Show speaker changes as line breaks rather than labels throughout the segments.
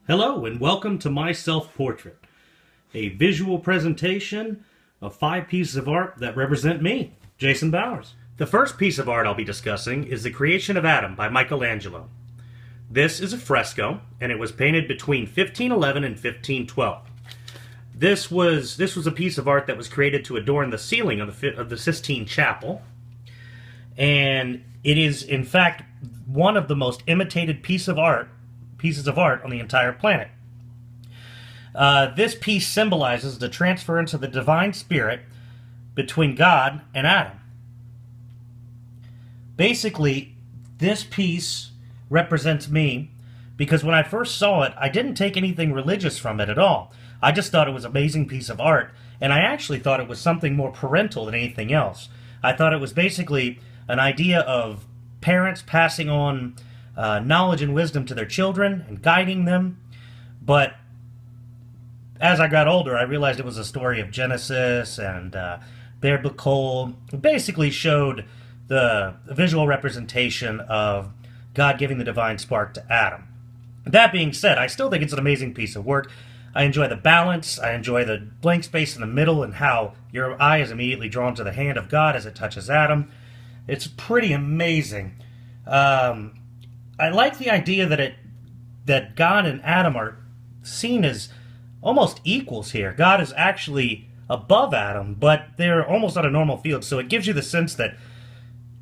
Hello and welcome to my self-portrait, a visual presentation of 5 pieces of art that represent me, Jason Bowers. The first piece of art I'll be discussing is The Creation of Adam by Michelangelo. This is a fresco, and it was painted between 1511 and 1512. This was a piece of art that was created to adorn the ceiling of the Sistine Chapel, and it is in fact one of the most imitated pieces of art on the entire planet. This piece symbolizes the transference of the divine spirit between God and Adam. Basically, this piece represents me because when I first saw it, I didn't take anything religious from it at all. I just thought it was an amazing piece of art, and I actually thought it was something more parental than anything else. I thought it was basically an idea of parents passing on knowledge and wisdom to their children and guiding them. But as I got older, I realized it was a story of Genesis and biblical. It basically showed the visual representation of God giving the divine spark to Adam. That being said, I still think it's an amazing piece of work. I enjoy the balance. I enjoy the blank space in the middle and how your eye is immediately drawn to the hand of God as it touches Adam. It's pretty amazing. I like the idea that God and Adam are seen as almost equals here. God is actually above Adam, but they're almost on a normal field, so it gives you the sense that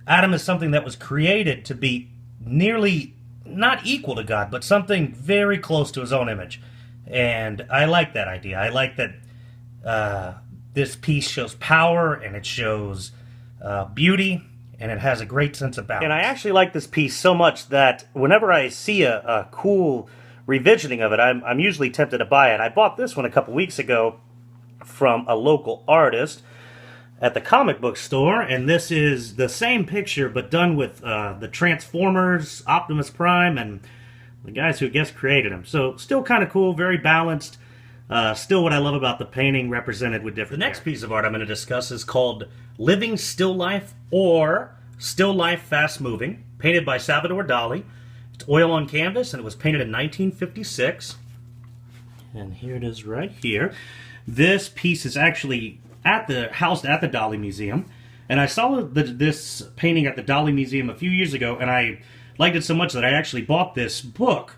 Adam is something that was created to be nearly not equal to God, but something very close to his own image. And I like that idea. I like that this piece shows power, and it shows beauty, and it has a great sense of balance. And I actually like this piece so much that whenever I see a cool revisioning of it, I'm usually tempted to buy it. I bought this one a couple weeks ago from a local artist at the comic book store, and this is the same picture but done with the Transformers, Optimus Prime, and the guys who I guess created him. So still kind of cool, very balanced. Still what I love about the painting represented with different... The next piece of art I'm going to discuss is called Living Still Life or Still Life Fast Moving, painted by Salvador Dali. It's oil on canvas, and it was painted in 1956. And here it is right here. This piece is actually housed at the Dali Museum. And I saw this painting at the Dali Museum a few years ago, and I liked it so much that I actually bought this book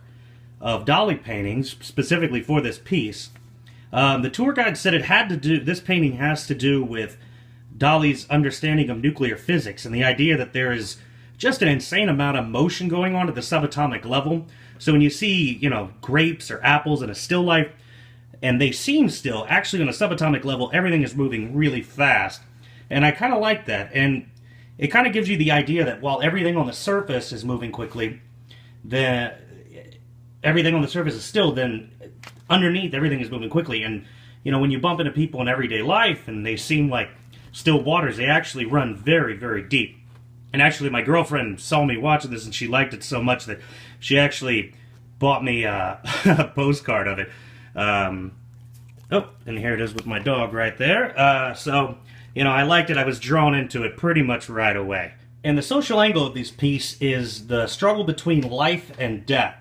of Dali paintings specifically for this piece. The tour guide said this painting has to do with Dali's understanding of nuclear physics and the idea that there is just an insane amount of motion going on at the subatomic level. So when you see, grapes or apples in a still life, and they seem still, actually on a subatomic level, everything is moving really fast. And I kind of like that. And it kind of gives you the idea that while everything on the surface is moving quickly, everything on the surface is still, then underneath everything is moving quickly. And, when you bump into people in everyday life and they seem like still waters, they actually run very, very deep. And actually, my girlfriend saw me watching this and she liked it so much that she actually bought me a postcard of it. Oh, and here it is with my dog right there. So, I liked it. I was drawn into it pretty much right away. And the social angle of this piece is the struggle between life and death.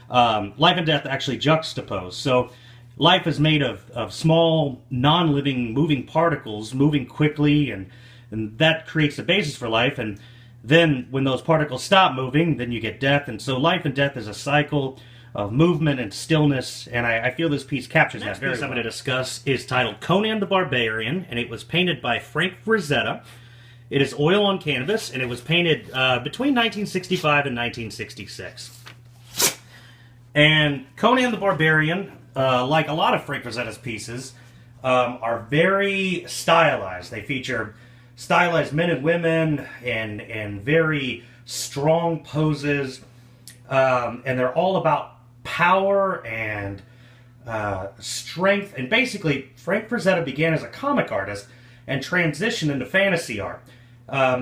Life and death actually juxtapose. So life is made of small, non-living, moving particles moving quickly, and that creates the basis for life. And then when those particles stop moving, then you get death. And so life and death is a cycle of movement and stillness, and I feel this piece captures that very well. The next piece I'm going to discuss is titled Conan the Barbarian, and it was painted by Frank Frazetta. It is oil on canvas, and it was painted between 1965 and 1966. And Conan the Barbarian, like a lot of Frank Frazetta's pieces, are very stylized. They feature stylized men and women and very strong poses, and they're all about power and strength. And basically, Frank Frazetta began as a comic artist and transitioned into fantasy art.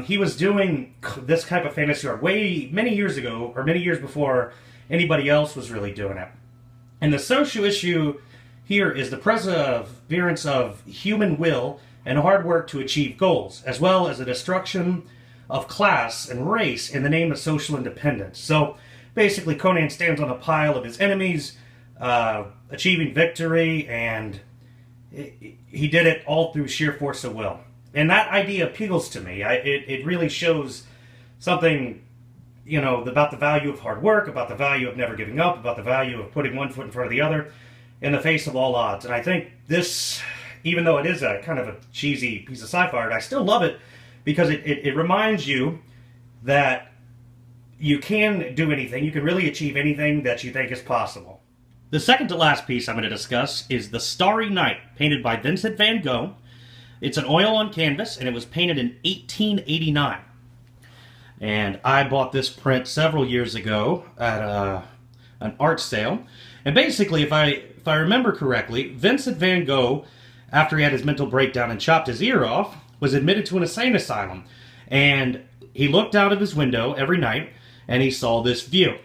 He was doing this type of fantasy art many years ago, or many years before anybody else was really doing it. And the social issue here is the perseverance of human will and hard work to achieve goals, as well as the destruction of class and race in the name of social independence. So basically, Conan stands on a pile of his enemies, achieving victory, and he did it all through sheer force of will. And that idea appeals to me. It really shows something, about the value of hard work, about the value of never giving up, about the value of putting one foot in front of the other in the face of all odds. And I think this, even though it is a kind of a cheesy piece of sci-fi art, I still love it because it reminds you that you can do anything, you can really achieve anything that you think is possible. The second to last piece I'm going to discuss is The Starry Night, painted by Vincent van Gogh. It's an oil on canvas, and it was painted in 1889. And I bought this print several years ago at an art sale. And basically, if I remember correctly, Vincent van Gogh, after he had his mental breakdown and chopped his ear off, was admitted to an insane asylum. And he looked out of his window every night, and he saw this view.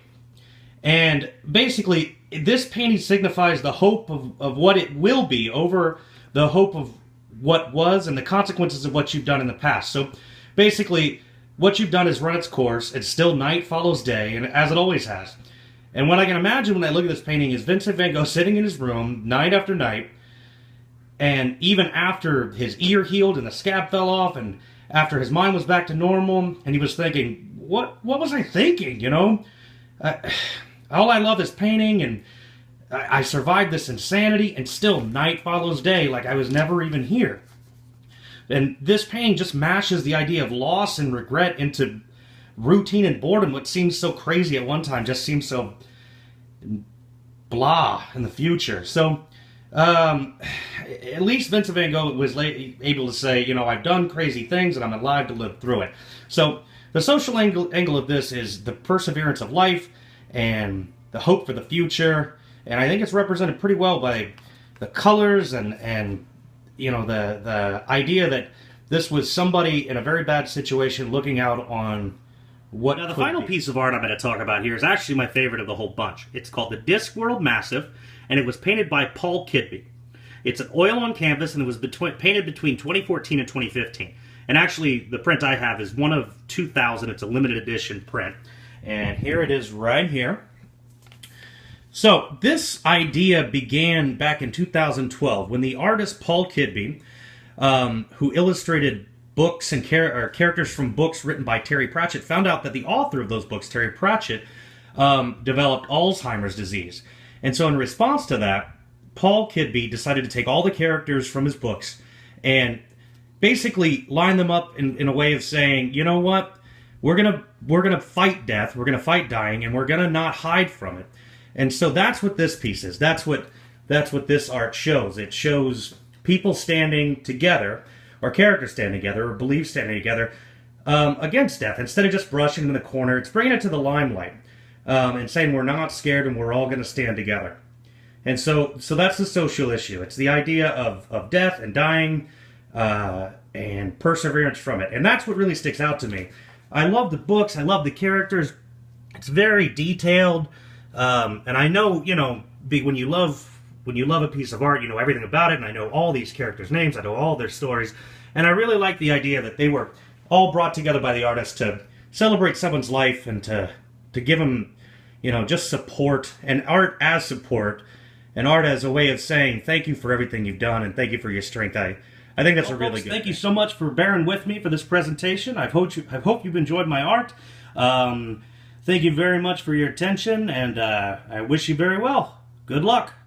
And basically, this painting signifies the hope of what it will be over the hope of what was and the consequences of what you've done in the past. So basically, what you've done has run its course. It's still night follows day, and as it always has. And what I can imagine when I look at this painting is Vincent van Gogh sitting in his room night after night, and even after his ear healed and the scab fell off, and after his mind was back to normal, and he was thinking, what was I thinking, all I love is painting, and I survived this insanity, and still night follows day like I was never even here. And this painting just mashes the idea of loss and regret into routine and boredom. What seems so crazy at one time just seems so blah in the future. So at least Vincent van Gogh was able to say, I've done crazy things and I'm alive to live through it. So the social angle of this is the perseverance of life and the hope for the future. And I think it's represented pretty well by the colors and the idea that this was somebody in a very bad situation looking out on what. Now, the final piece of art I'm going to talk about here is actually my favorite of the whole bunch. It's called the Discworld Massive, and it was painted by Paul Kidby. It's an oil on canvas, and it was painted between 2014 and 2015. And actually, the print I have is one of 2,000. It's a limited edition print. And here it is right here. So, this idea began back in 2012 when the artist Paul Kidby, who illustrated books and characters from books written by Terry Pratchett, found out that the author of those books, Terry Pratchett, developed Alzheimer's disease. And so in response to that, Paul Kidby decided to take all the characters from his books and basically line them up in a way of saying, you know what, we're gonna fight death, we're gonna fight dying, and we're gonna not hide from it. And so that's what this piece is. That's what this art shows. It shows people standing together, or characters standing together, or beliefs standing together against death. Instead of just brushing them in the corner, it's bringing it to the limelight and saying we're not scared and we're all going to stand together. And so that's the social issue. It's the idea of death and dying and perseverance from it. And that's what really sticks out to me. I love the books. I love the characters. It's very detailed. And I know, when you love a piece of art, you know everything about it, and I know all these characters' names, I know all their stories, and I really like the idea that they were all brought together by the artist to celebrate someone's life and to give them, just support, and art as support, and art as a way of saying thank you for everything you've done and thank you for your strength. I think that's a really good. Thank you so much for bearing with me for this presentation. I hope you've enjoyed my art. Thank you very much for your attention, and I wish you very well. Good luck.